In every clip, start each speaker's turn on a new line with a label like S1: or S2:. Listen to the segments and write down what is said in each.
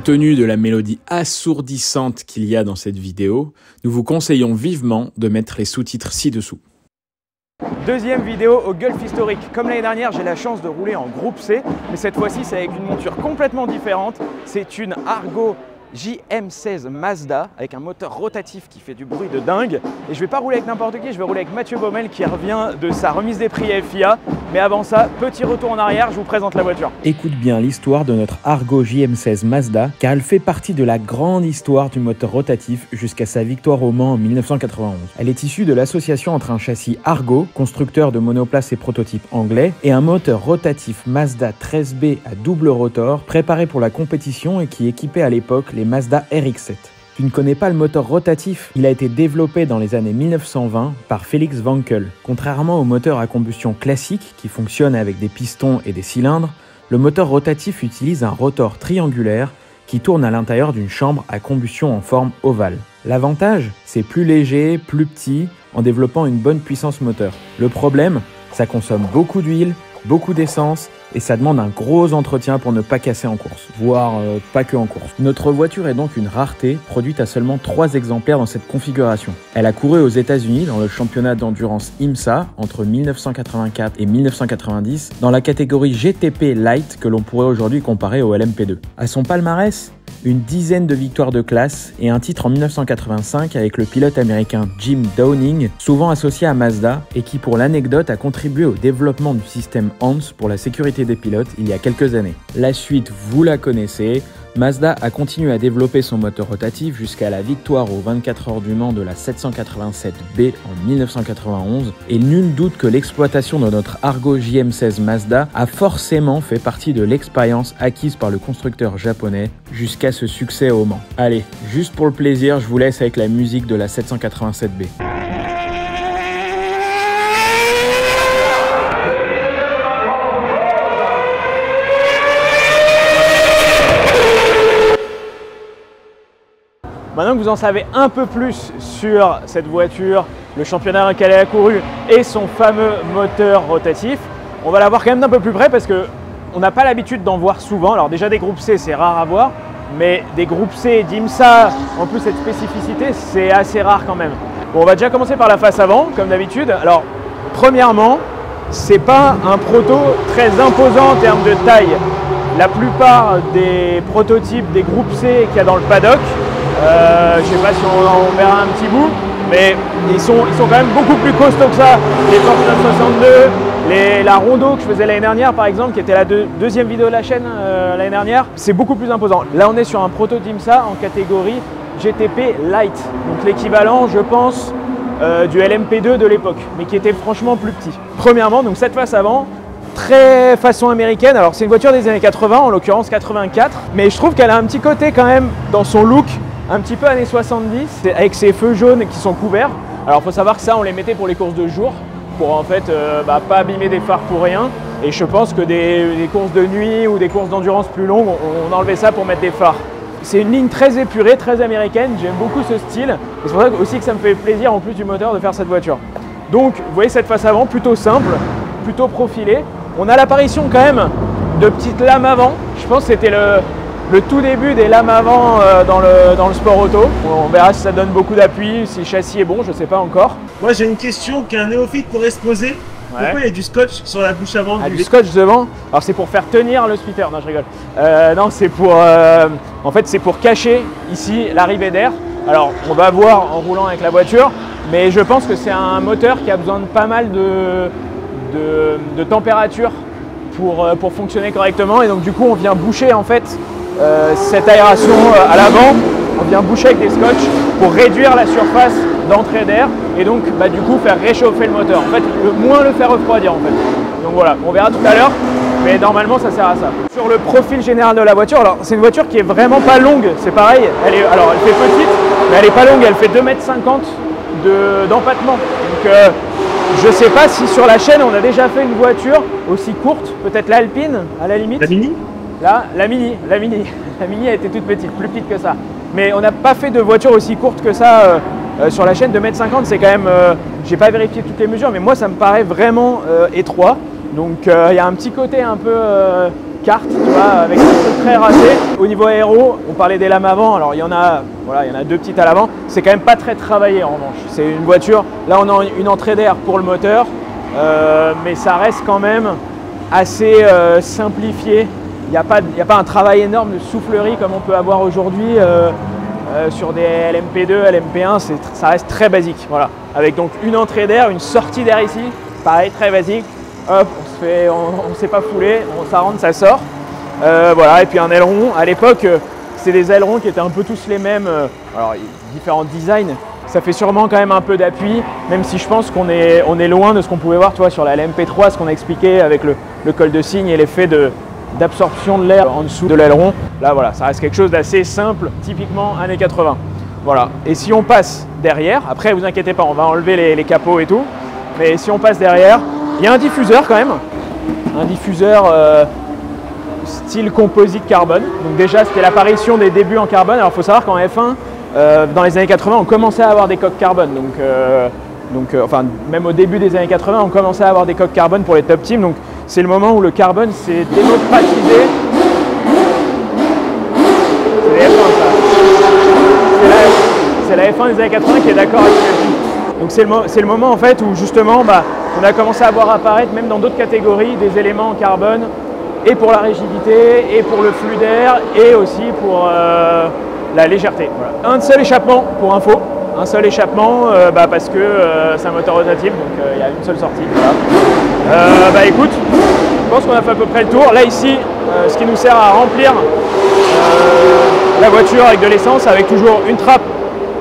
S1: Compte tenu de la mélodie assourdissante qu'il y a dans cette vidéo, nous vous conseillons vivement de mettre les sous-titres ci-dessous.
S2: Deuxième vidéo au Gulf historique. Comme l'année dernière, j'ai la chance de rouler en groupe C, mais cette fois-ci, c'est avec une monture complètement différente. C'est une Argo JM16 Mazda avec un moteur rotatif qui fait du bruit de dingue. Et je vais pas rouler avec n'importe qui, je vais rouler avec Mathieu Baumel qui revient de sa remise des prix FIA. Mais avant ça, petit retour en arrière, je vous présente la voiture.
S3: Écoute bien l'histoire de notre Argo JM16 Mazda, car elle fait partie de la grande histoire du moteur rotatif jusqu'à sa victoire au Mans en 1991. Elle est issue de l'association entre un châssis Argo, constructeur de monoplaces et prototypes anglais, et un moteur rotatif Mazda 13B à double rotor, préparé pour la compétition et qui équipait à l'époque les Mazda RX-7. Tu ne connais pas le moteur rotatif? Il a été développé dans les années 1920 par Felix Wankel. Contrairement au moteur à combustion classique qui fonctionne avec des pistons et des cylindres, le moteur rotatif utilise un rotor triangulaire qui tourne à l'intérieur d'une chambre à combustion en forme ovale. L'avantage, c'est plus léger, plus petit, en développant une bonne puissance moteur. Le problème, ça consomme beaucoup d'huile, beaucoup d'essence et ça demande un gros entretien pour ne pas casser en course, voire pas que en course. Notre voiture est donc une rareté, produite à seulement 3 exemplaires dans cette configuration. Elle a couru aux États-Unis dans le championnat d'endurance IMSA entre 1984 et 1990 dans la catégorie GTP Light que l'on pourrait aujourd'hui comparer au LMP2. À son palmarès, une dizaine de victoires de classe et un titre en 1985 avec le pilote américain Jim Downing, souvent associé à Mazda et qui pour l'anecdote a contribué au développement du système HANS pour la sécurité des pilotes il y a quelques années. La suite, vous la connaissez. Mazda a continué à développer son moteur rotatif jusqu'à la victoire aux 24 heures du Mans de la 787B en 1991 et nul doute que l'exploitation de notre Argo JM16 Mazda a forcément fait partie de l'expérience acquise par le constructeur japonais jusqu'à ce succès au Mans. Allez, juste pour le plaisir, je vous laisse avec la musique de la 787B.
S2: Maintenant que vous en savez un peu plus sur cette voiture, le championnat dans lequel elle a couru et son fameux moteur rotatif, on va la voir quand même d'un peu plus près parce qu'on n'a pas l'habitude d'en voir souvent. Alors déjà des groupes C, c'est rare à voir, mais des groupes C d'IMSA, en plus cette spécificité, c'est assez rare quand même. Bon, on va déjà commencer par la face avant, comme d'habitude. Alors, premièrement, c'est pas un proto très imposant en termes de taille. La plupart des prototypes des groupes C qu'il y a dans le paddock, je ne sais pas si on verra un petit bout, mais ils sont quand même beaucoup plus costauds que ça. Les Porsche 962, la Rondo que je faisais l'année dernière par exemple, qui était la deuxième vidéo de la chaîne l'année dernière, c'est beaucoup plus imposant. Là on est sur un prototype ça en catégorie GTP Light, donc l'équivalent je pense du LMP2 de l'époque, mais qui était franchement plus petit. Premièrement, donc cette face avant, très façon américaine. Alors c'est une voiture des années 80, en l'occurrence 84, mais je trouve qu'elle a un petit côté quand même dans son look un petit peu années 70, avec ses feux jaunes qui sont couverts. Alors il faut savoir que ça on les mettait pour les courses de jour, pour en fait pas abîmer des phares pour rien. Et je pense que des courses de nuit ou des courses d'endurance plus longues, on enlevait ça pour mettre des phares. C'est une ligne très épurée, très américaine, j'aime beaucoup ce style. Et c'est pour ça aussi que ça me fait plaisir en plus du moteur de faire cette voiture. Donc vous voyez cette face avant, plutôt simple, plutôt profilée. On a l'apparition quand même de petites lames avant. Je pense que c'était le tout début des lames avant dans le sport auto. On verra si ça donne beaucoup d'appui, si le châssis est bon, je ne sais pas encore.
S4: Moi j'ai une question qu'un néophyte pourrait se poser.
S2: Ouais.
S4: Pourquoi il y a du scotch sur la bouche avant
S2: Du scotch devant. Alors c'est pour faire tenir le splitter, non je rigole. Non c'est pour, en fait c'est pour cacher ici l'arrivée d'air. Alors on va voir en roulant avec la voiture, mais je pense que c'est un moteur qui a besoin de pas mal de température pour fonctionner correctement, et donc du coup on vient boucher en fait cette aération à l'avant, on vient boucher avec des scotch pour réduire la surface d'entrée d'air et donc du coup faire réchauffer le moteur, en fait moins le faire refroidir en fait. Donc voilà, on verra tout à l'heure, mais normalement ça sert à ça. Sur le profil général de la voiture, alors c'est une voiture qui est vraiment pas longue, c'est pareil, elle fait petite, mais elle est pas longue, elle fait 2,50 m d'empattement. Donc je sais pas si sur la chaîne on a déjà fait une voiture aussi courte, peut-être l'Alpine à la limite.
S4: La Mini?
S2: Là, la Mini elle était toute petite, plus petite que ça. Mais on n'a pas fait de voiture aussi courte que ça sur la chaîne. 2,50 m, c'est quand même, j'ai pas vérifié toutes les mesures, mais moi ça me paraît vraiment étroit. Donc il y a un petit côté un peu kart, tu vois, avec un truc très raté. Au niveau aéro, on parlait des lames avant, alors il y en a deux petites à l'avant. C'est quand même pas très travaillé en revanche. C'est une voiture, là on a une entrée d'air pour le moteur, mais ça reste quand même assez simplifié. Il n'y a pas un travail énorme de soufflerie comme on peut avoir aujourd'hui sur des LMP2, LMP1, ça reste très basique. Voilà. Avec donc une entrée d'air, une sortie d'air ici, pareil, très basique. Hop, on ne s'est pas foulé, ça rentre, ça sort. Voilà, et puis un aileron. À l'époque, c'est des ailerons qui étaient un peu tous les mêmes. Alors, différents designs. Ça fait sûrement quand même un peu d'appui, même si je pense qu'on est loin de ce qu'on pouvait voir, toi, sur la LMP3, ce qu'on a expliqué avec le col de cygne et l'effet d'absorption de l'air en dessous de l'aileron. Là, voilà, ça reste quelque chose d'assez simple, typiquement années 80. Voilà. Et si on passe derrière, après, vous inquiétez pas, on va enlever les capots et tout, mais si on passe derrière, il y a un diffuseur quand même, un diffuseur style composite carbone. Donc déjà, c'était l'apparition des débuts en carbone. Alors, il faut savoir qu'en F1, dans les années 80, on commençait à avoir des coques carbone. Enfin, même au début des années 80, on commençait à avoir des coques carbone pour les top teams. Donc, c'est le moment où le carbone s'est démocratisé. C'est les F1, ça. C'est la F1 des années 80 qui est d'accord avec ça. Donc, c'est le moment en fait où justement, on a commencé à voir apparaître, même dans d'autres catégories, des éléments en carbone, et pour la rigidité, et pour le flux d'air, et aussi pour la légèreté. Voilà. Un seul échappement pour info, un seul échappement parce que c'est un moteur rotatif, donc il y a une seule sortie. Voilà. Écoute, je pense qu'on a fait à peu près le tour. Là ici, ce qui nous sert à remplir la voiture avec de l'essence, avec toujours une trappe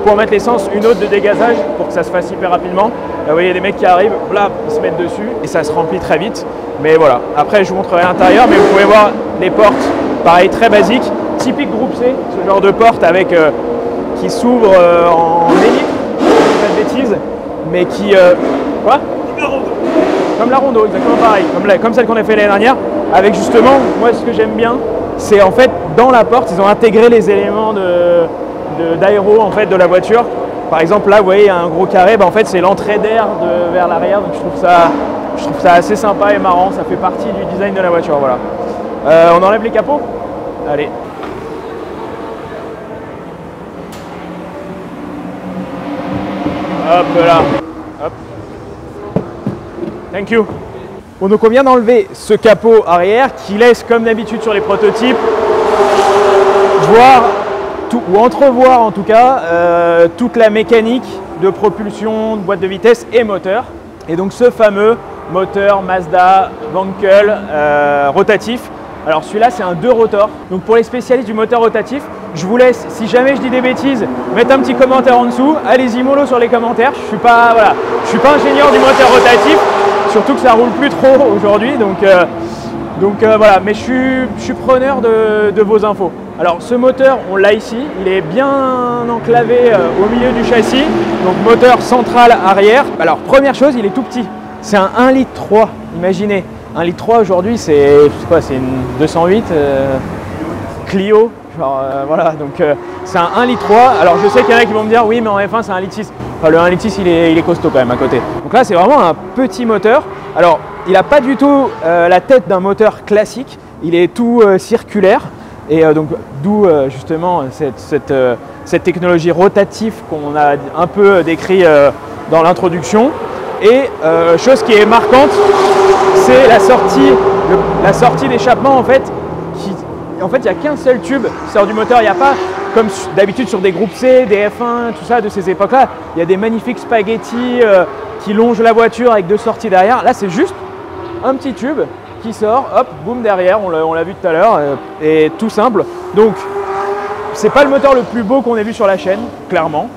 S2: pour mettre l'essence, une autre de dégazage pour que ça se fasse hyper rapidement. Là, vous voyez des mecs qui arrivent, là, ils se mettent dessus et ça se remplit très vite. Mais voilà, après je vous montrerai l'intérieur, mais vous pouvez voir les portes, pareil, très basique, typique groupe C, ce genre de porte avec qui s'ouvre en hélice, pas de bêtises, mais qui... quoi ? Comme la Rondo, exactement pareil, comme celle qu'on a fait l'année dernière, avec justement, moi ce que j'aime bien, c'est en fait dans la porte, ils ont intégré les éléments d'aéro en fait de la voiture. Par exemple là vous voyez il y a un gros carré, en fait c'est l'entrée d'air vers l'arrière, donc je trouve ça assez sympa et marrant, ça fait partie du design de la voiture. Voilà. On enlève les capots. Allez. Hop là. Hop. Thank you. Bon, donc on vient d'enlever ce capot arrière qui laisse comme d'habitude sur les prototypes voir ou entrevoir en tout cas toute la mécanique de propulsion, de boîte de vitesse et moteur. Et donc ce fameux moteur Mazda Wankel rotatif. Alors celui-là c'est un 2 rotors. Donc pour les spécialistes du moteur rotatif, je vous laisse, si jamais je dis des bêtises, mettre un petit commentaire en dessous. Allez-y mollo sur les commentaires. Je suis pas ingénieur du moteur rotatif, surtout que ça roule plus trop aujourd'hui. Donc voilà, mais je suis preneur de vos infos. Alors ce moteur, on l'a ici, il est bien enclavé au milieu du châssis, donc moteur central arrière. Alors première chose, il est tout petit, c'est un 1,3 litre, imaginez. 1,3 litre aujourd'hui, c'est quoi? C'est une 208 Clio, genre voilà, donc c'est un 1,3 litre. Alors je sais qu'il y en a qui vont me dire oui mais en F1 c'est un 1,6 litre. Enfin le 1,6 litre il est costaud quand même à côté. Donc là c'est vraiment un petit moteur. Alors il n'a pas du tout la tête d'un moteur classique, il est tout circulaire. Et donc d'où justement cette technologie rotative qu'on a un peu décrit dans l'introduction. Et chose qui est marquante, c'est la sortie d'échappement en fait. En fait, il n'y a qu'un seul tube qui sort du moteur. Il n'y a pas, comme d'habitude sur des groupes C, des F1, tout ça de ces époques-là, il y a des magnifiques spaghettis qui longent la voiture avec deux sorties derrière. Là, c'est juste un petit tube qui sort, hop, boum, derrière, on l'a vu tout à l'heure, et tout simple. Donc, c'est pas le moteur le plus beau qu'on ait vu sur la chaîne, clairement.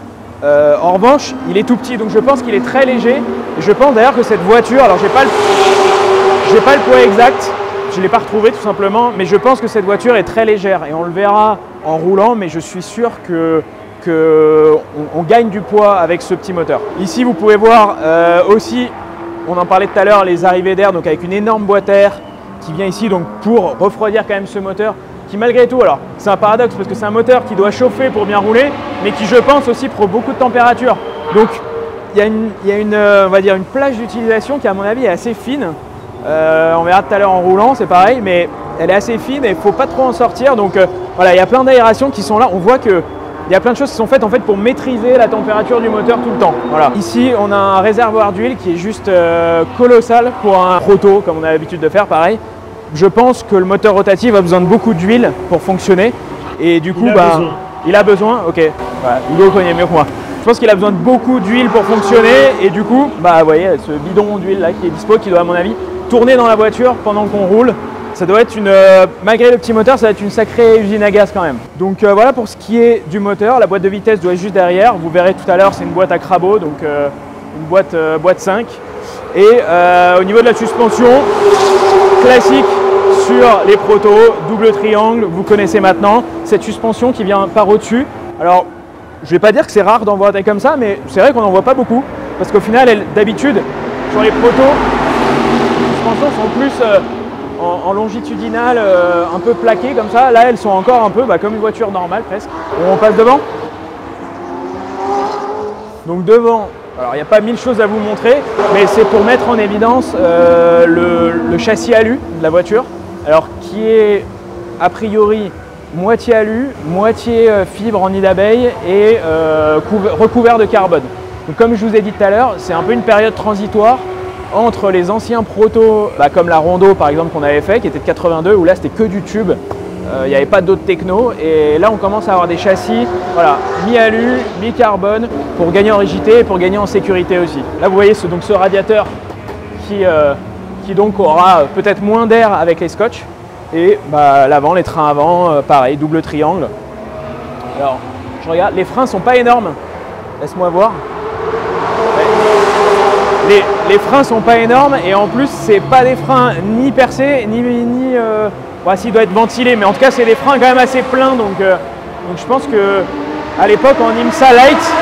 S2: En revanche, il est tout petit, donc je pense qu'il est très léger. Et je pense d'ailleurs que cette voiture, alors j'ai pas le poids exact, je ne l'ai pas retrouvé tout simplement, mais je pense que cette voiture est très légère et on le verra en roulant, mais je suis sûr qu'on gagne du poids avec ce petit moteur. Ici, vous pouvez voir aussi, on en parlait tout à l'heure, les arrivées d'air, donc avec une énorme boîte à air qui vient ici donc pour refroidir quand même ce moteur qui malgré tout, alors c'est un paradoxe parce que c'est un moteur qui doit chauffer pour bien rouler, mais qui je pense aussi prend beaucoup de température. Donc il y a on va dire une plage d'utilisation qui à mon avis est assez fine. On verra tout à l'heure en roulant, c'est pareil, mais elle est assez fine et il ne faut pas trop en sortir. Donc voilà, il y a plein d'aérations qui sont là. On voit qu'il y a plein de choses qui sont faites en fait pour maîtriser la température du moteur tout le temps. Voilà. Ici, on a un réservoir d'huile qui est juste colossal pour un proto, comme on a l'habitude de faire, pareil. Je pense que le moteur rotatif a besoin de beaucoup d'huile pour fonctionner. Et du coup, il a besoin. Ok, voilà. Hugo connaît mieux que moi. Je pense qu'il a besoin de beaucoup d'huile pour fonctionner. Et du coup, vous voyez, ce bidon d'huile là qui est dispo, qui doit à mon avis tourner dans la voiture pendant qu'on roule. Ça doit être malgré le petit moteur, ça va être une sacrée usine à gaz quand même. Donc voilà pour ce qui est du moteur. La boîte de vitesse doit être juste derrière. Vous verrez tout à l'heure, c'est une boîte à crabot, donc une boîte 5. Et au niveau de la suspension, classique sur les protos, double triangle, vous connaissez maintenant. Cette suspension qui vient par au-dessus. Alors, je ne vais pas dire que c'est rare d'en voir des comme ça, mais c'est vrai qu'on n'en voit pas beaucoup. Parce qu'au final, d'habitude, sur les protos, les suspensions sont plus en longitudinal, un peu plaquées comme ça. Là, elles sont encore un peu comme une voiture normale presque. On passe devant. Donc devant, alors il n'y a pas mille choses à vous montrer, mais c'est pour mettre en évidence le châssis alu de la voiture. Alors qui est a priori moitié alu, moitié fibre en nid d'abeille et recouvert de carbone. Donc comme je vous ai dit tout à l'heure, c'est un peu une période transitoire entre les anciens protos, comme la Rondo par exemple qu'on avait fait, qui était de 82, où là c'était que du tube, il n'y avait pas d'autres techno, et là on commence à avoir des châssis, voilà, mi-alu, mi-carbone, pour gagner en rigidité et pour gagner en sécurité aussi. Là vous voyez ce radiateur qui donc aura peut-être moins d'air avec les scotch, et l'avant, les trains avant, pareil, double triangle. Alors je regarde, les freins sont pas énormes, laisse-moi voir. Les freins sont pas énormes et en plus c'est pas des freins ni percés ni s'il doit être ventilé, mais en tout cas c'est des freins quand même assez pleins, donc je pense que à l'époque en IMSA Light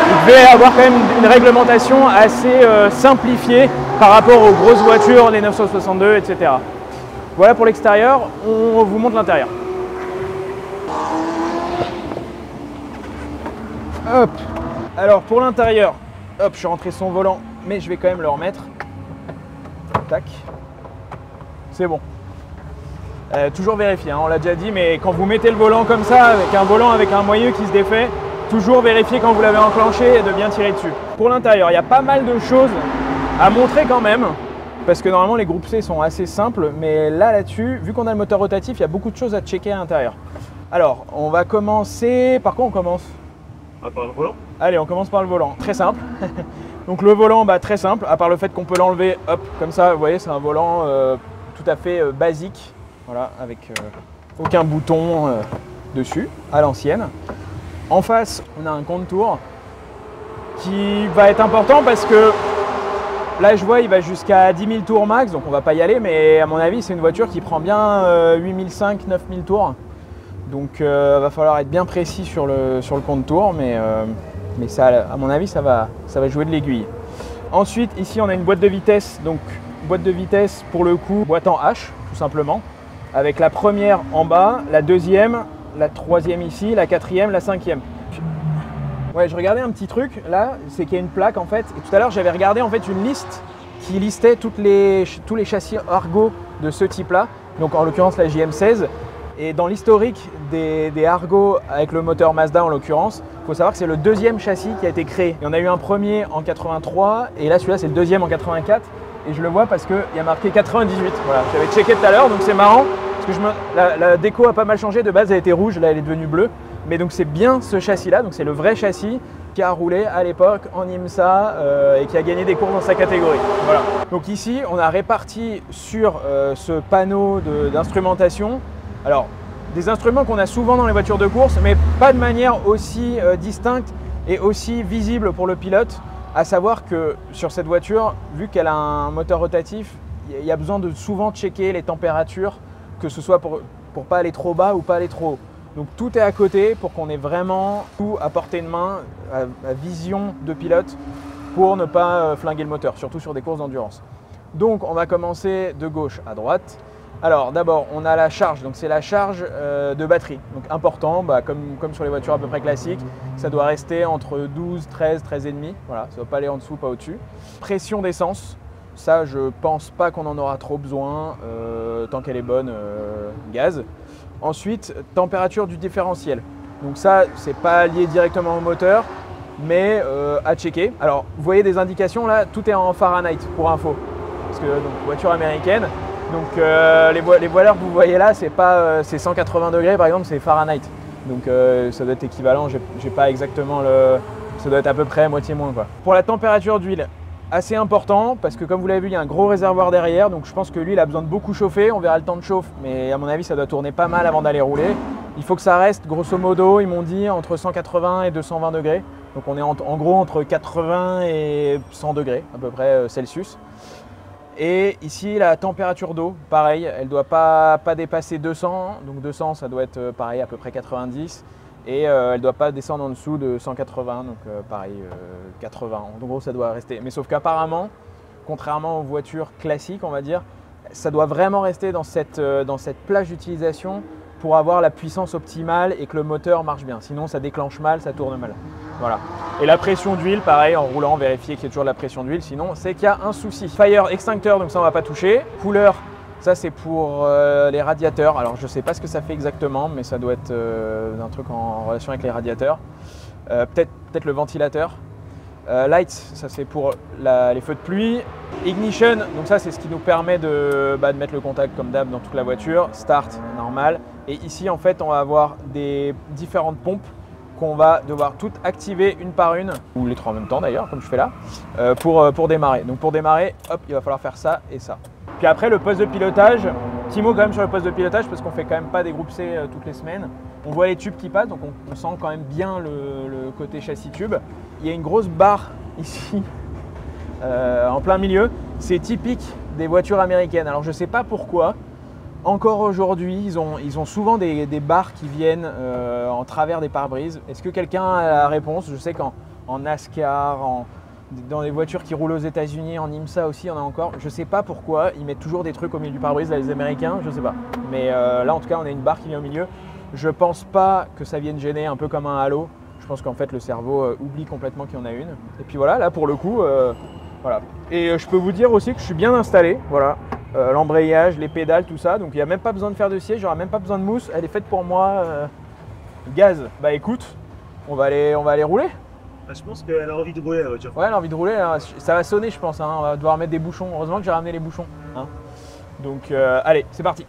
S2: il devait avoir quand même une réglementation assez simplifiée par rapport aux grosses voitures, les 962, etc. Voilà pour l'extérieur, on vous montre l'intérieur. Hop. Alors pour l'intérieur, hop, je suis rentré son volant, mais je vais quand même le remettre. Tac. C'est bon. Toujours vérifier, hein, on l'a déjà dit, mais quand vous mettez le volant comme ça, avec un volant avec un moyeu qui se défait, toujours vérifier quand vous l'avez enclenché et de bien tirer dessus. Pour l'intérieur, il y a pas mal de choses à montrer quand même, parce que normalement les groupes C sont assez simples, mais là-dessus, vu qu'on a le moteur rotatif, il y a beaucoup de choses à checker à l'intérieur. Alors, on va commencer... Par quoi on commence?
S4: Par le volant.
S2: Allez, on commence par le volant, très simple. Donc le volant, très simple, à part le fait qu'on peut l'enlever, hop, comme ça, vous voyez, c'est un volant tout à fait basique, voilà, avec aucun bouton dessus, à l'ancienne. En face, on a un contour qui va être important parce que là, je vois, il va jusqu'à 10 000 tours max, donc on va pas y aller, mais à mon avis, c'est une voiture qui prend bien 8500, 9000 tours. Donc va falloir être bien précis sur le contour, mais ça, à mon avis, ça va jouer de l'aiguille. Ensuite, ici, on a une boîte de vitesse. Donc, boîte de vitesse, pour le coup, boîte en H, tout simplement. Avec la première en bas, la deuxième, la troisième ici, la quatrième, la cinquième. Ouais, je regardais un petit truc, là, c'est qu'il y a une plaque, en fait. Et tout à l'heure, j'avais regardé, en fait, une liste qui listait tous les châssis Argo de ce type-là. Donc, en l'occurrence, la JM16. Et dans l'historique des Argo avec le moteur Mazda en l'occurrence, il faut savoir que c'est le deuxième châssis qui a été créé. Il y en a eu un premier en 83 et là celui-là c'est le deuxième en 84 et je le vois parce qu'il y a marqué 98. Voilà, j'avais checké tout à l'heure donc c'est marrant parce que la déco a pas mal changé, de base elle était rouge, là elle est devenue bleue. Mais donc c'est bien ce châssis-là, donc c'est le vrai châssis qui a roulé à l'époque en IMSA et qui a gagné des courses dans sa catégorie. Voilà. Donc ici on a réparti sur ce panneau d'instrumentation. Alors, des instruments qu'on a souvent dans les voitures de course, mais pas de manière aussi distincte et aussi visible pour le pilote. À savoir que sur cette voiture, vu qu'elle a un moteur rotatif, il y a besoin de souvent checker les températures, que ce soit pour pas aller trop bas ou pas aller trop haut. Donc tout est à côté pour qu'on ait vraiment tout à portée de main, à vision de pilote, pour ne pas flinguer le moteur, surtout sur des courses d'endurance. Donc on va commencer de gauche à droite. Alors d'abord on a la charge, donc c'est la charge de batterie, donc important, comme sur les voitures à peu près classiques, ça doit rester entre 12, 13, 13,5, voilà, ça ne doit pas aller en dessous, pas au-dessus. Pression d'essence, Ça, je pense pas qu'on en aura trop besoin tant qu'elle est bonne gaz. Ensuite, température du différentiel. Donc ça, c'est pas lié directement au moteur, mais à checker. Alors, vous voyez des indications là, tout est en Fahrenheit pour info. Parce que donc voiture américaine. Donc les voileurs que vous voyez là, c'est pas c'est 180 degrés par exemple, c'est Fahrenheit. Donc ça doit être équivalent. J'ai pas exactement le. Ça doit être à peu près moitié moins quoi. Pour la température d'huile, assez important parce que comme vous l'avez vu, il y a un gros réservoir derrière. Donc je pense que l'huile a besoin de beaucoup chauffer. On verra le temps de chauffe, mais à mon avis, ça doit tourner pas mal avant d'aller rouler. Il faut que ça reste grosso modo, ils m'ont dit, entre 180 et 220 degrés. Donc on est en gros entre 80 et 100 degrés à peu près Celsius. Et ici, la température d'eau, pareil, elle ne doit pas dépasser 200. Donc 200, ça doit être pareil, à peu près 90. Et elle ne doit pas descendre en dessous de 180, donc pareil, 80. En gros, ça doit rester. Mais sauf qu'apparemment, contrairement aux voitures classiques, on va dire, ça doit vraiment rester dans cette plage d'utilisation pour avoir la puissance optimale et que le moteur marche bien. Sinon, ça déclenche mal, ça tourne mal. Voilà. Et la pression d'huile, pareil, en roulant, vérifier qu'il y a toujours de la pression d'huile. Sinon, c'est qu'il y a un souci. Fire extincteur, donc ça, on ne va pas toucher. Cooler, ça, c'est pour les radiateurs. Alors, je ne sais pas ce que ça fait exactement, mais ça doit être un truc en relation avec les radiateurs. Peut-être le ventilateur. Lights, ça c'est pour les feux de pluie. Ignition, donc ça c'est ce qui nous permet de mettre le contact comme d'hab dans toute la voiture. Start, normal. Et ici en fait on va avoir des différentes pompes qu'on va devoir toutes activer une par une, ou les trois en même temps d'ailleurs comme je fais là, pour démarrer. Donc pour démarrer, hop, il va falloir faire ça et ça. Puis après le poste de pilotage, petit mot quand même sur le poste de pilotage parce qu'on fait quand même pas des groupes C toutes les semaines. On voit les tubes qui passent, donc on sent quand même bien le côté châssis tube. Il y a une grosse barre ici, en plein milieu. C'est typique des voitures américaines. Alors je ne sais pas pourquoi. Encore aujourd'hui, ils ont souvent des barres qui viennent en travers des pare-brises. Est-ce que quelqu'un a la réponse? Je sais qu'en NASCAR, dans les voitures qui roulent aux États-Unis, en IMSA aussi, il y en a encore. Je ne sais pas pourquoi. Ils mettent toujours des trucs au milieu du pare-brise, là, les Américains, je ne sais pas. Mais là, en tout cas, on a une barre qui vient au milieu. Je pense pas que ça vienne gêner, un peu comme un halo. Je pense qu'en fait le cerveau oublie complètement qu'il y en a une. Et puis voilà, là pour le coup, voilà. Et je peux vous dire aussi que je suis bien installé. Voilà, l'embrayage, les pédales, tout ça. Donc il n'y a même pas besoin de faire de siège, j'aurai même pas besoin de mousse. Elle est faite pour moi. Gaz. Bah écoute, on va aller rouler.
S4: Bah, je pense qu'elle a envie de rouler la voiture.
S2: Ouais, elle a envie de rouler. Hein. Ça va sonner, je pense. Hein. On va devoir mettre des bouchons. Heureusement que j'ai ramené les bouchons. Hein. Donc allez, c'est parti.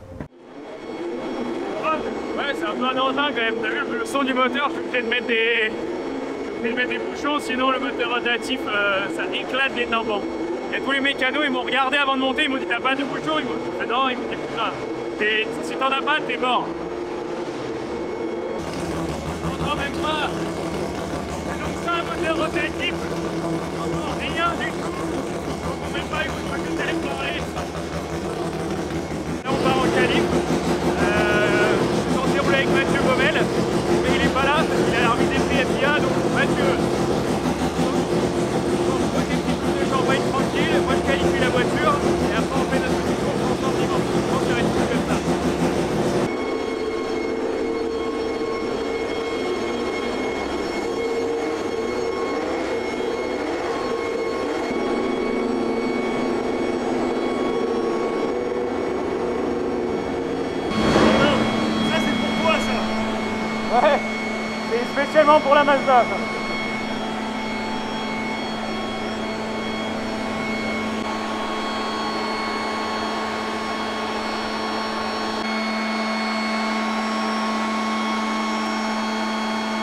S5: Ouais, c'est un peu anodin quand même. T'as vu le son du moteur, je vais peut-être mettre des bouchons, sinon le moteur rotatif, ça éclate les tympans. Et tous les mécanos, ils m'ont regardé avant de monter, ils m'ont dit t'as pas de bouchons? Ils m'ont dit non, ils m'ont dit putain, si t'en as pas, t'es mort. Non, même pas. C'est donc ça un moteur rotatif. Rien du tout. On même pas écoute, je vais te parler. Là, on part en calibre. Avec Mathieu Baumel, mais il n'est pas là parce qu'il a l'arbitre des FIA, donc Mathieu. Donc, moi des petits coups de champagne tranquille, moi je qualifie la voiture et après on fait notre petit course en sentiment. Je pense que ça va être tout comme ça.
S2: Ouais, c'est spécialement pour la Mazda. Ça.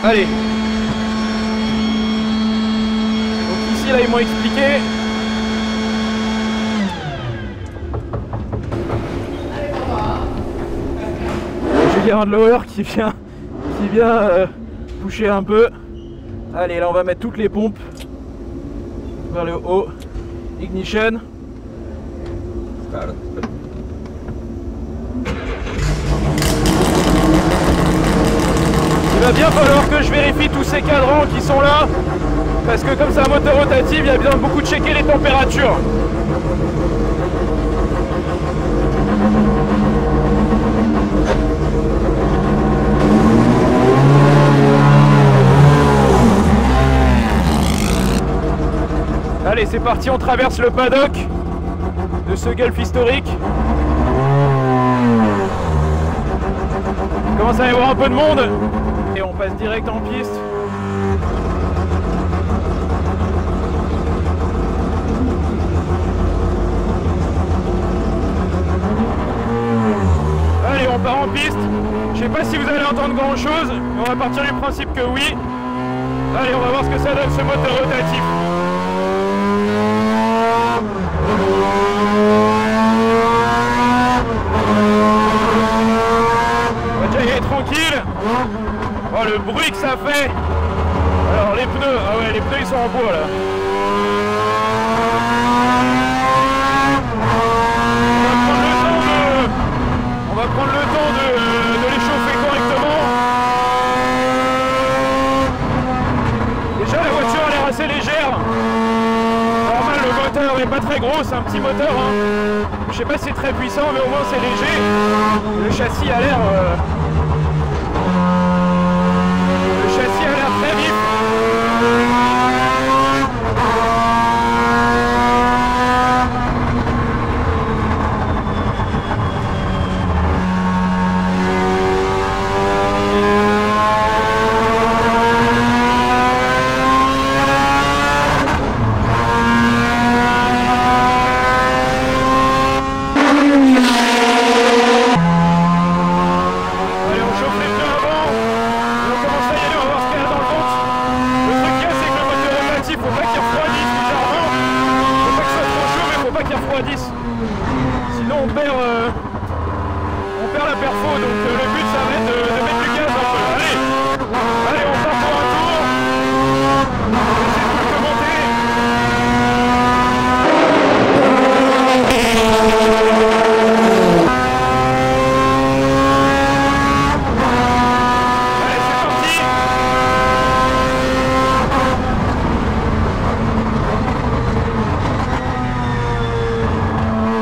S2: Allez. Donc ici, là, ils m'ont expliqué. Julien de Lower qui vient pusher un peu. Allez, là on va mettre toutes les pompes vers le haut. Ignition. Il va bien falloir que je vérifie tous ces cadrans qui sont là, parce que comme c'est un moteur rotatif, il y a besoin beaucoup de checker les températures. Allez, c'est parti, on traverse le paddock. de ce Gulf historique. On commence à y avoir un peu de monde et on passe direct en piste. Allez, on part en piste. Je sais pas si vous allez entendre grand chose, mais on va partir du principe que oui. Allez, on va voir ce que ça donne ce moteur rotatif. On va déjà y aller tranquille. Oh, le bruit que ça fait. Alors les pneus, ah ouais, les pneus ils sont en bois là. On va prendre le temps de les chauffer correctement. Déjà la voiture a l'air assez légère. Normal, le moteur est pas très gros, c'est un petit moteur. Hein. Je sais pas si c'est très puissant, mais au moins c'est léger. Le châssis a l'air... Le châssis a l'air très vif. Sinon on perd la perfo, donc le but ça va être de mettre du gaz un peu. Allez, on part pour un tour. On va essayer de commenter. Allez, c'est parti.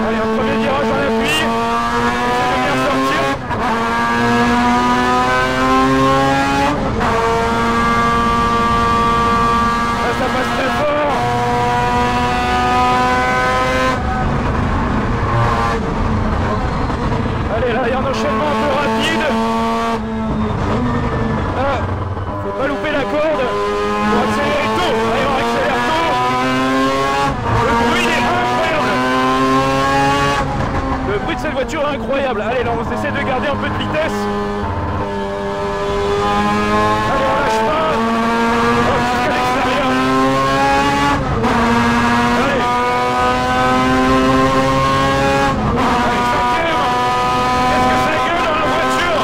S2: Allez, un premier virage en appui. On essaie de bien sortir. Là, ça passe très fort. Allez, là, il y a un enchaînement un peu rapide. Là, faut pas louper la corde. On va accélérer tôt. Allez, on accélère tôt. Le bruit est incroyable. Le bruit de cette voiture est incroyable. Allez, là, on essaie de garder un peu de vitesse. Allez, on lâche pas. On va jusqu'à l'extérieur. Allez. Allez, cinquième. Qu'est-ce que ça gueule dans la voiture?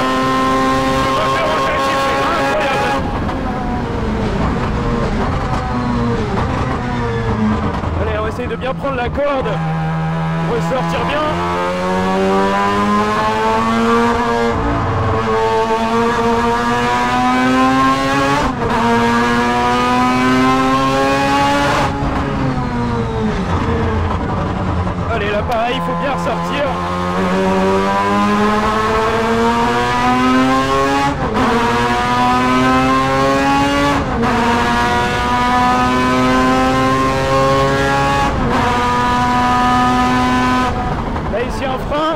S2: Le moteur rotatif, c'est incroyable. Allez, on essaye de bien prendre la corde pour sortir bien. Allez, là pareil, il faut bien ressortir. Là ici un frein.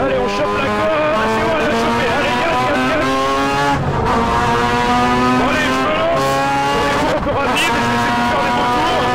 S2: Allez, on chope la corde, c'est bon, elle a chopé. Allez, gaz. Bon, allez, je me lance. On est un peu rapide, je vais essayer de faire des beaux tours.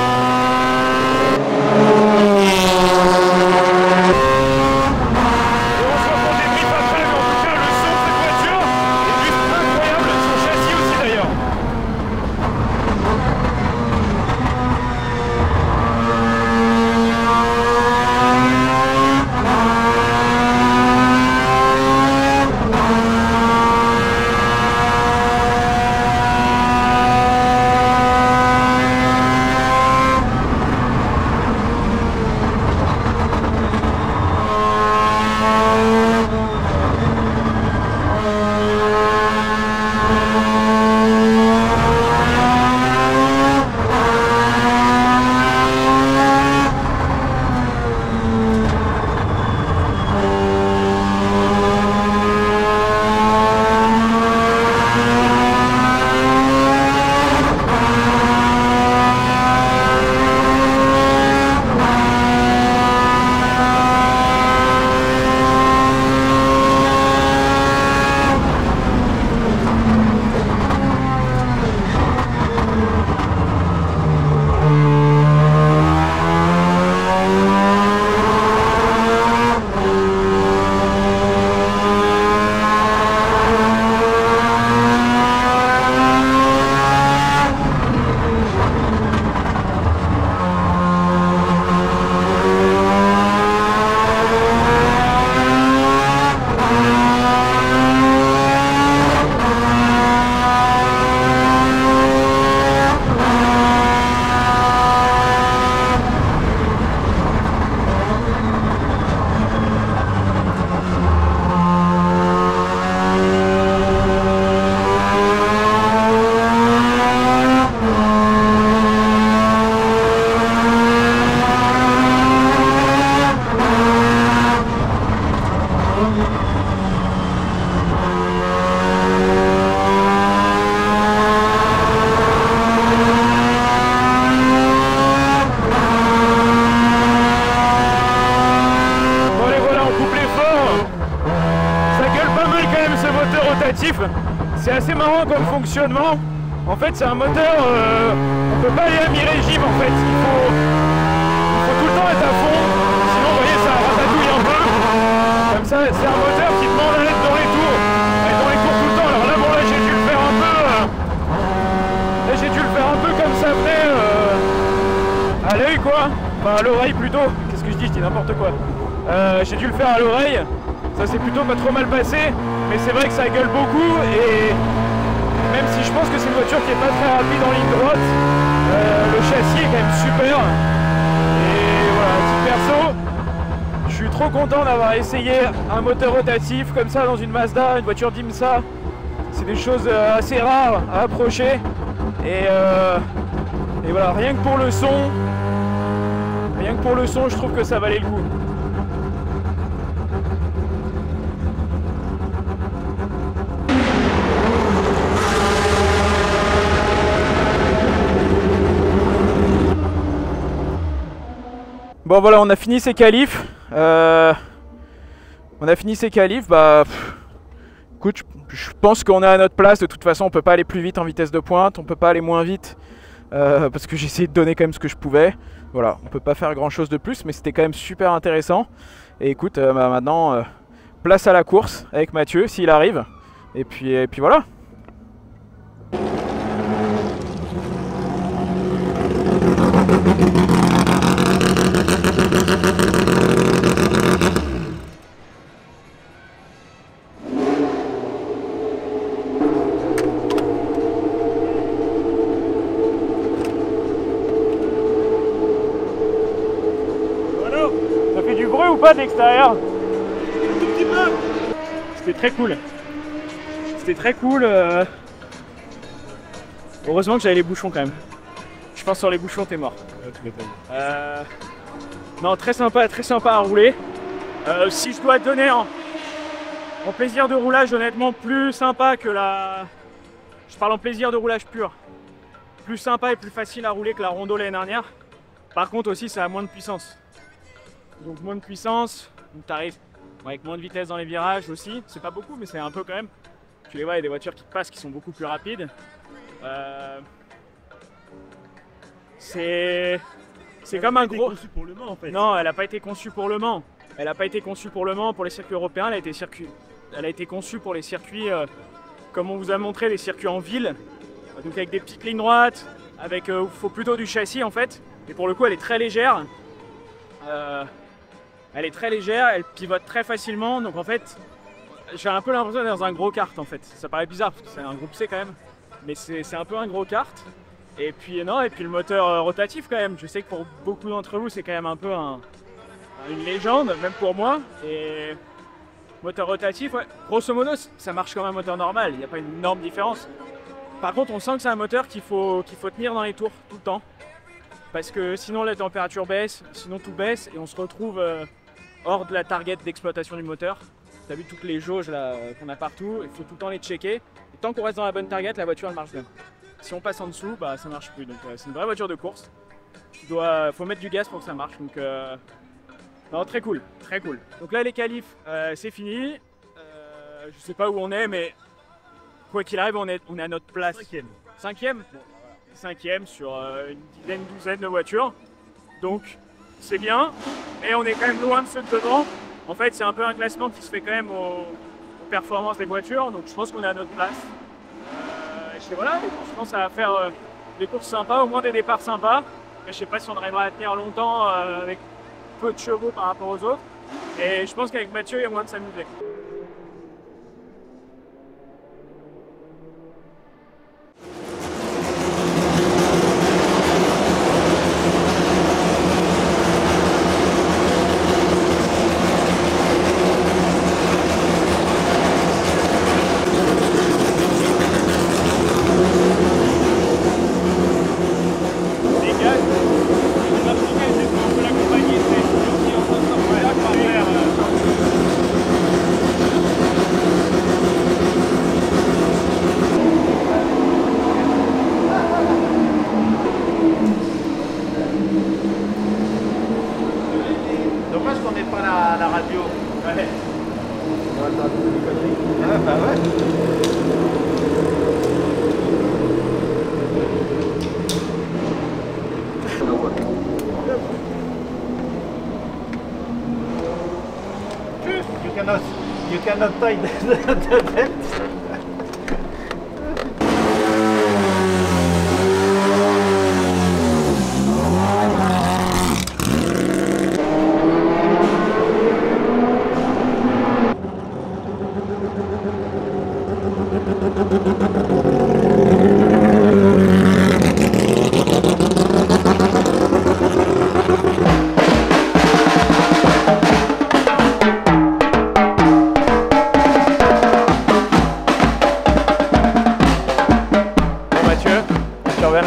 S2: c'est assez marrant comme fonctionnement. En fait, c'est un moteur, on peut pas aller à mi-régime en fait. Il faut tout le temps être à fond. Sinon, vous voyez, ça ratatouille un peu. Comme ça, c'est un moteur qui demande à être dans les tours. Être dans les tours tout le temps. Alors là, bon, là, j'ai dû le faire un peu. Là, j'ai dû le faire un peu comme ça venait. À l'œil, quoi. Enfin, à l'oreille plutôt. Qu'est-ce que je dis n'importe quoi. J'ai dû le faire à l'oreille. Ça s'est plutôt pas trop mal passé. Mais c'est vrai que ça gueule beaucoup. Et même si je pense que c'est une voiture qui est pas très rapide en ligne droite, le châssis est quand même super. Et voilà, à titre perso, je suis trop content d'avoir essayé un moteur rotatif comme ça dans une Mazda, une voiture d'IMSA. C'est des choses assez rares à approcher. Et voilà, rien que pour le son, je trouve que ça valait le coup. Bon voilà, on a fini ces qualifs. Écoute, je pense qu'on est à notre place. De toute façon, on peut pas aller plus vite en vitesse de pointe, on peut pas aller moins vite parce que j'ai essayé de donner quand même ce que je pouvais. Voilà, on peut pas faire grand chose de plus, mais c'était quand même super intéressant. Et écoute, maintenant, place à la course avec Mathieu s'il arrive. Et puis voilà. Ça fait du bruit ou pas de l'extérieur?
S4: Un tout petit peu.
S2: C'était très cool. C'était très cool. Heureusement que j'avais les bouchons quand même. Je pense sur les bouchons t'es mort.
S4: Ouais, tu m'étonnes.
S2: Non, très sympa à rouler. Si je dois donner en plaisir de roulage, honnêtement, plus sympa que la... Je parle en plaisir de roulage pur. Plus sympa et plus facile à rouler que la Rondo l'année dernière. Par contre aussi, ça a moins de puissance. Donc moins de puissance, donc t'arrives avec moins de vitesse dans les virages aussi. C'est pas beaucoup, mais c'est un peu quand même. Tu les vois, il y a des voitures qui passent qui sont beaucoup plus rapides. C'est comme un gros...
S4: conçu pour le Mans en fait.
S2: Non, elle n'a pas été conçue pour le Mans. Elle n'a pas été conçue pour le Mans, pour les circuits européens. Elle a été conçue pour les circuits, comme on vous a montré, des circuits en ville. Donc avec des petites lignes droites, avec faut plutôt du châssis en fait. Et pour le coup, elle est très légère. Elle pivote très facilement. Donc en fait, j'ai un peu l'impression d'être dans un gros kart en fait. Ça paraît bizarre parce que c'est un groupe C quand même. Mais c'est un peu un gros kart. Et puis le moteur rotatif quand même. Je sais que pour beaucoup d'entre vous, c'est quand même un peu une légende, même pour moi. Et moteur rotatif, ouais. Grosso modo, ça marche comme un moteur normal. Il n'y a pas une énorme différence. Par contre, on sent que c'est un moteur qu'il faut tenir dans les tours tout le temps. Parce que sinon la température baisse, sinon tout baisse et on se retrouve hors de la target d'exploitation du moteur. Tu as vu toutes les jauges qu'on a partout, il faut tout le temps les checker. Et tant qu'on reste dans la bonne target, la voiture elle marche bien. Si on passe en dessous, bah ça marche plus. Donc c'est une vraie voiture de course. Faut mettre du gaz pour que ça marche. Donc non, très cool, très cool. Donc là les qualifs, c'est fini. Je sais pas où on est, mais quoi qu'il arrive, on est à notre place. Cinquième. Bon, cinquième sur une douzaine de voitures. Donc c'est bien. Et on est quand même loin de ceux de devant. En fait, c'est un peu un classement qui se fait quand même aux performances des voitures. Donc je pense qu'on est à notre place. Et voilà, je pense que ça va faire des courses sympas, au moins des départs sympas. Mais je sais pas si on arrivera à tenir longtemps avec peu de chevaux par rapport aux autres. Et je pense qu'avec Mathieu, il y a moyen de s'amuser.
S6: Dommage qu'on n'ait pas la radio. Ouais.
S2: On va faire des conneries.
S6: Ah bah ouais. qu'à notre taille de tête.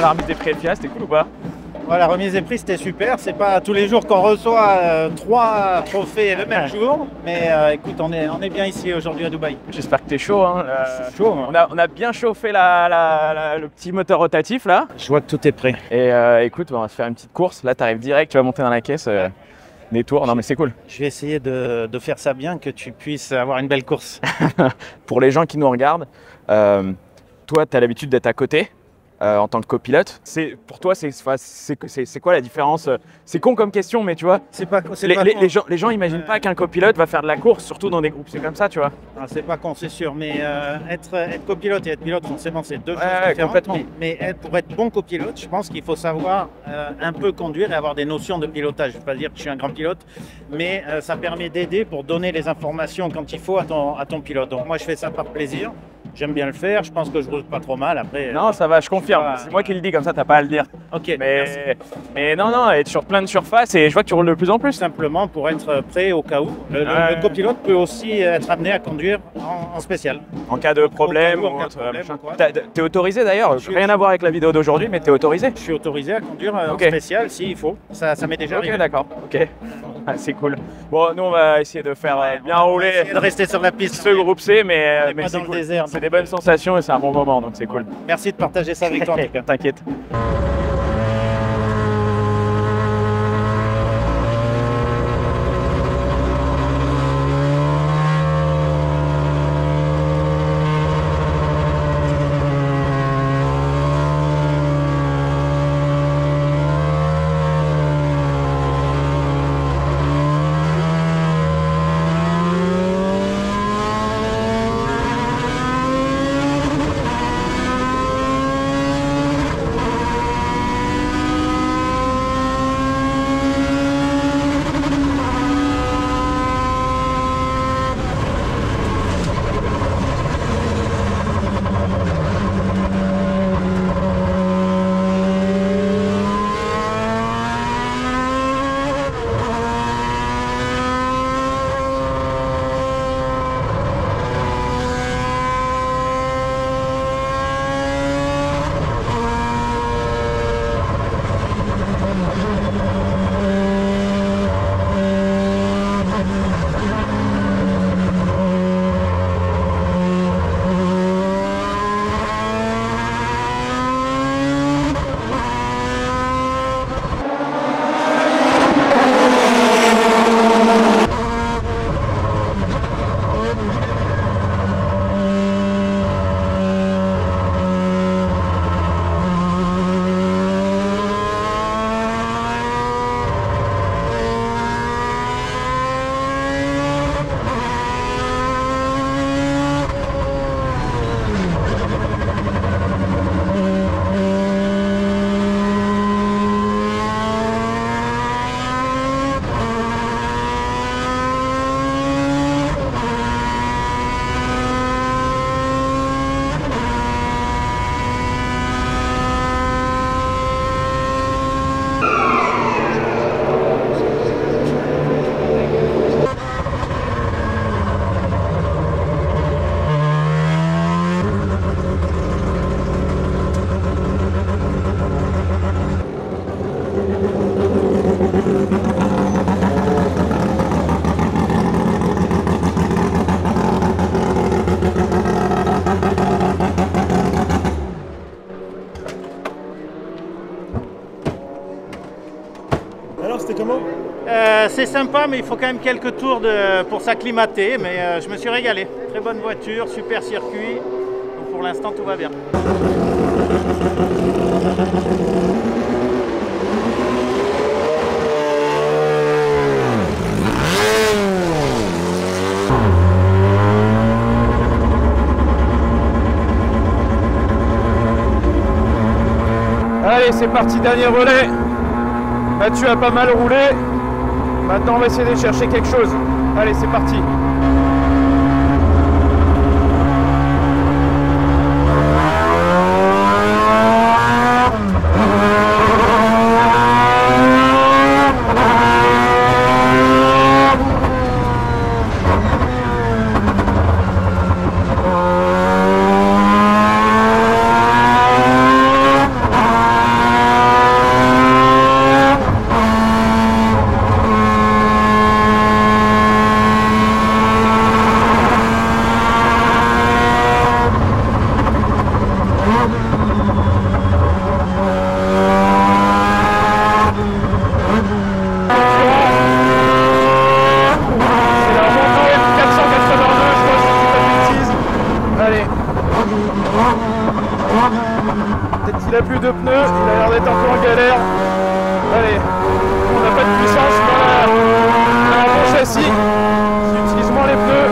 S2: La remise des prix FIA, c'était cool ou pas?
S6: Ouais, la remise des prix c'était super, c'est pas tous les jours qu'on reçoit 3 trophées le même jour, mais écoute, on est bien ici aujourd'hui à Dubaï.
S2: J'espère que t'es chaud. Hein.
S6: Chaud.
S2: On a bien chauffé le petit moteur rotatif là.
S6: Je vois que tout est prêt.
S2: Et écoute, on va se faire une petite course. Là, t'arrives direct, tu vas monter dans la caisse. Des tours, non mais c'est cool.
S6: Je vais essayer de faire ça bien, que tu puisses avoir une belle course.
S2: Pour les gens qui nous regardent, toi, tu as l'habitude d'être à côté. En tant que copilote, pour toi, c'est quoi la différence? C'est con comme question, mais tu vois, les gens imaginent pas qu'un copilote va faire de la course, surtout dans des groupes, c'est comme ça, tu vois.
S6: Ah, c'est pas con, c'est sûr, mais être copilote et être pilote, forcément, c'est deux choses différentes.
S2: Complètement.
S6: Mais pour être bon copilote, je pense qu'il faut savoir un peu conduire et avoir des notions de pilotage. Je ne veux pas dire que je suis un grand pilote, mais ça permet d'aider pour donner les informations quand il faut à ton pilote. Donc moi, je fais ça par plaisir. J'aime bien le faire, je pense que je roule pas trop mal après.
S2: Non, ça va, je confirme. C'est moi qui le dis, comme ça, t'as pas à le dire.
S6: Ok,
S2: mais non, être sur plein de surfaces et je vois que tu roules de plus en plus.
S6: Simplement pour être prêt au cas où. Le copilote peut aussi être amené à conduire en spécial.
S2: En cas de problème ou autre. T'es autorisé d'ailleurs, rien à voir avec la vidéo d'aujourd'hui, mais t'es autorisé.
S6: Je suis autorisé à conduire en spécial s'il faut. Ça m'est déjà arrivé.
S2: Ok, d'accord. Ok. C'est cool. Bon, nous on va essayer de faire bien rouler.
S6: Essayer de rester sur la piste.
S2: Ce groupe C, mais
S6: c'est cool.
S2: C'est des bonnes sensations et c'est un bon moment, donc c'est cool.
S6: Merci de partager ça avec toi.
S2: T'inquiète.
S6: C'est sympa, mais il faut quand même quelques tours pour s'acclimater. Mais je me suis régalé. Très bonne voiture, super circuit. Donc pour l'instant, tout va bien.
S2: Allez, c'est parti, dernier relais. Mathieu a pas mal roulé. Maintenant, on va essayer de chercher quelque chose. Allez, c'est parti. Peut-être qu'il a plus de pneus, il a l'air d'être un peu en galère. Allez, on n'a pas de puissance, mais on a un bon châssis qui utilise moins les pneus.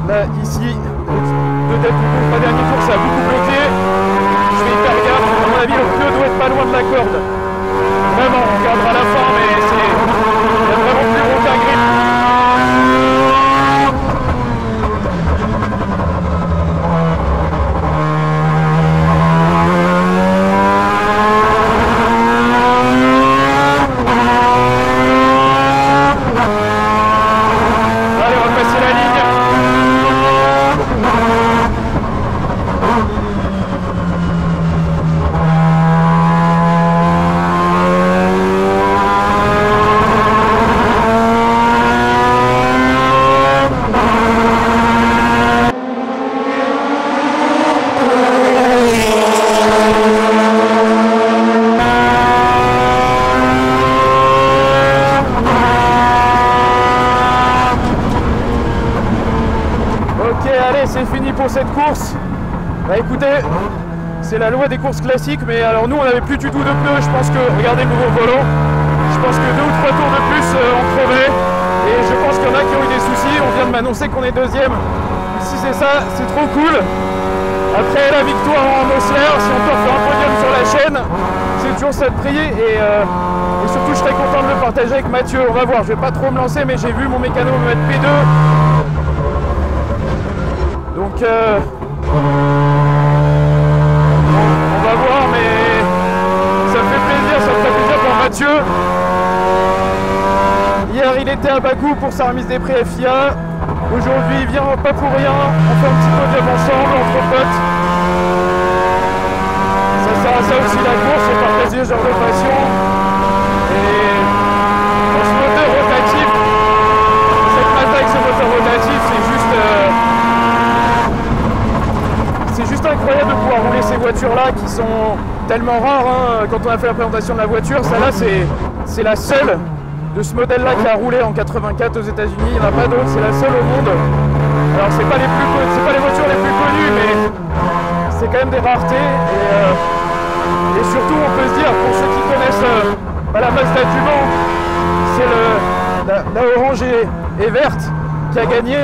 S2: Là, ici, peut-être que ma dernière course a beaucoup bloqué. Je fais hyper gaffe. À mon avis, le pneu doit être pas loin de la corde. Vraiment, on regardera la fin, mais il y a vraiment plus gros qu'un grip. C'est fini pour cette course. Bah écoutez, c'est la loi des courses classiques, mais alors nous on n'avait plus du tout de pneus. Je pense que, regardez le nouveau volant, je pense que 2 ou 3 tours de plus on crevait. Et je pense qu'il y en a qui ont eu des soucis. On vient de m'annoncer qu'on est deuxième. Si c'est ça, c'est trop cool. Après la victoire en Mosler, si on peut faire un podium sur la chaîne, c'est toujours ça de prier. Et surtout je serais content de le partager avec Mathieu. On va voir, je vais pas trop me lancer, mais j'ai vu mon mécano me mettre P2. Donc on va voir, mais ça me fait plaisir pour Mathieu. Hier il était à Bakou pour sa remise des prix FIA. Aujourd'hui il vient pas pour rien, on fait un petit podium ensemble entre potes. Ça sert à ça aussi la course, c'est partager ce genre de passion. Et dans ce moteur rotatif, ces voitures-là qui sont tellement rares, hein. Quand on a fait la présentation de la voiture, celle-là c'est la seule de ce modèle-là qui a roulé en 84 aux États-Unis. Il n'y en a pas d'autres, c'est la seule au monde. Alors c'est pas les voitures les plus connues, mais c'est quand même des raretés. Et surtout, on peut se dire, pour ceux qui connaissent la Mazda du Mans, c'est la orange et verte qui a gagné.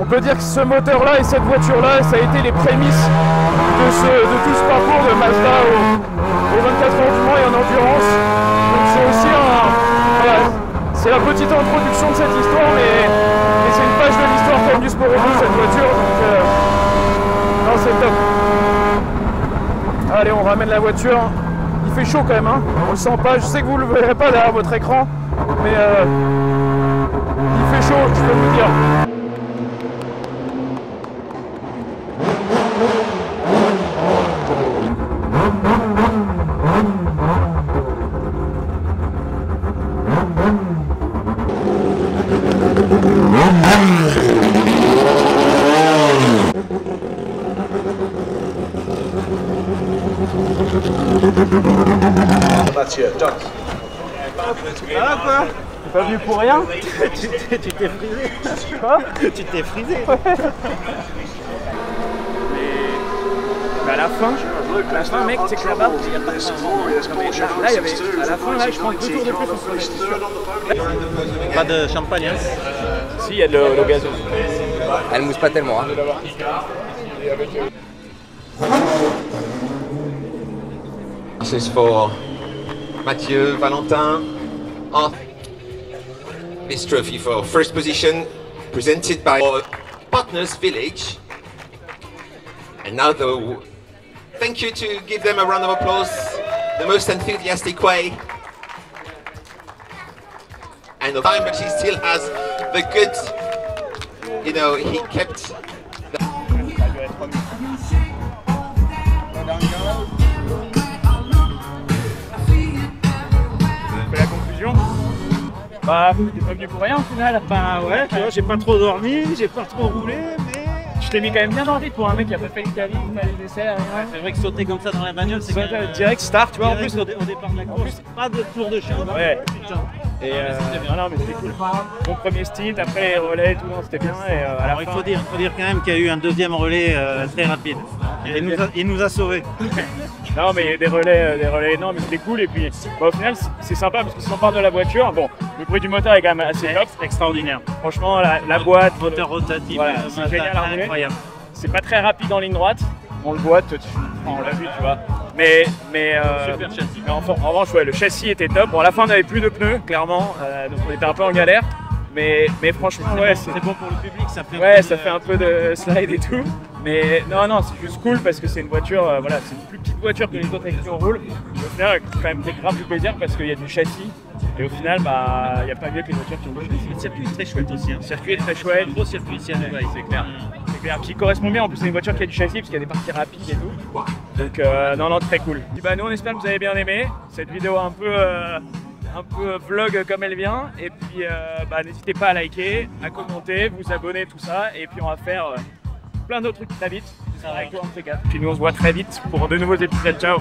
S2: On peut dire que ce moteur-là et cette voiture-là, ça a été les prémices de tout ce parcours de Mazda aux 24 heures du Mans et en endurance. Donc c'est aussi c'est la petite introduction de cette histoire, mais c'est une page de l'histoire quand même du sport auto, cette voiture. Donc non, c'est top. Allez, on ramène la voiture. Il fait chaud quand même, hein. On le sent pas. Je sais que vous ne le verrez pas derrière votre écran, mais il fait chaud, je peux vous dire.
S6: Ah quoi?
S2: T'es pas venu pour rien?
S6: Tu t'es frisé.
S2: Quoi?
S6: Tu t'es frisé.
S2: Mais à la fin, mec, c'est que là-bas, il y a pas de là, il y avait, à la fin, là, je prends 2 tours de plus sur le sûr.
S6: Pas de champagne, hein?
S2: Si, il y a de l'eau gazeuse.
S7: Elle mousse pas tellement, hein.
S8: This is for Mathieu Valentin of this trophy for first position, presented by our partners Village. And now thank you to give them a round of applause, the most enthusiastic way. And the time, but he still has the good, he kept
S2: La conclusion, t'es pas venu pour rien au final.
S6: Bah ouais, tu vois, j'ai pas trop dormi, j'ai pas trop roulé, mais...
S2: Je t'ai mis quand même bien dans le rythme pour un mec qui a pas fait une qualif, pas les essais, rien.
S6: C'est vrai que sauter comme ça dans la bagnole, c'est
S2: direct start, tu vois, en plus.
S6: au départ de la course, pas de tour de chien.
S2: Ouais. Et non, mais c'était cool. Mon premier stint, après les relais et tout, c'était bien. Et à la
S6: Alors
S2: fin,
S6: il faut dire quand même qu'il y a eu un deuxième relais très rapide. Il nous a sauvés.
S2: non, mais il y a des relais énormes, mais c'était cool. Et puis au final, c'est sympa parce que si on part de la voiture, bon, le bruit du moteur est quand même assez top.
S6: Extraordinaire.
S2: Franchement, la boîte,
S6: Moteur rotatif,
S2: voilà, c'est génial à rouler.
S6: incroyable.
S2: C'est pas très rapide en ligne droite. On le voit, on l'a vu, tu vois. Mais
S6: Super châssis.
S2: en revanche, ouais, le châssis était top. Bon, à la fin, on n'avait plus de pneus, clairement, donc on était un peu en galère. Mais franchement, ouais,
S6: c'est bon pour le public, ça fait
S2: fait un peu de slide et tout. Mais non, c'est juste cool parce que c'est une voiture, voilà, c'est une plus petite voiture que les autres avec qui on roule. Au final, quand même, c'est grave du plaisir parce qu'il y a du châssis. Et au final, il n'y a pas mieux que les voitures qui ont du châssis.
S6: Le circuit est très chouette aussi.
S2: Le circuit est très chouette.
S6: Un gros circuit ici à Dubaï, c'est clair.
S2: Qui correspond bien, en plus c'est une voiture qui a du châssis parce qu'il y a des parties rapides et tout. Donc non, très cool. Et nous on espère que vous avez bien aimé cette vidéo un peu vlog comme elle vient. Et puis n'hésitez pas à liker, à commenter, vous abonner, tout ça. Et puis on va faire plein d'autres trucs très vite. Avec toi, on fait 4. Puis nous on se voit très vite pour de nouveaux épisodes. Ciao.